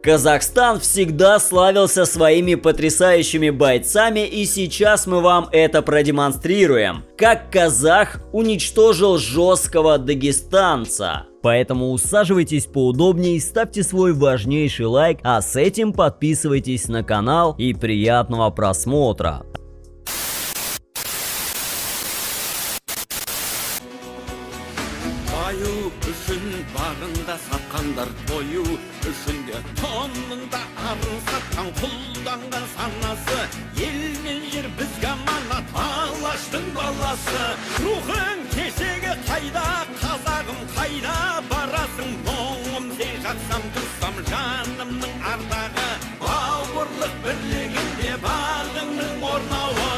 Казахстан всегда славился своими потрясающими бойцами, и сейчас мы вам это продемонстрируем. Как казах уничтожил жесткого дагестанца. Поэтому усаживайтесь поудобнее, ставьте свой важнейший лайк, а с этим подписывайтесь на канал и приятного просмотра. Барында сатқандар тойу үшінде тонында арын сатқан құлданған санасы, ел мен жер бізге аманат, алаштың баласы. Рухың кешегі қайда, қазағым қайда барасың? Мұңым сен жақсам тұрсам жанымның ардағы, бауырлық бірлігінде бағыңның орнауы.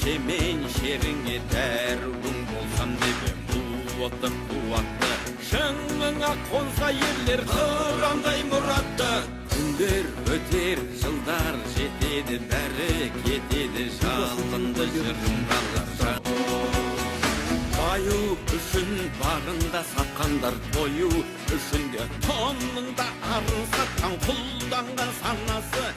Шемен шеріңе дәруің болсам деп қуатты қуатты, шыңыңа қонса ерлер қырандай мұратты. Күндер өтер, жылдар жетеді, бәрі кетеді, жалынды жырымғалар. Баю үшін барында сатқандар тойу үшінде тонында арын сатқан құлданған санасы.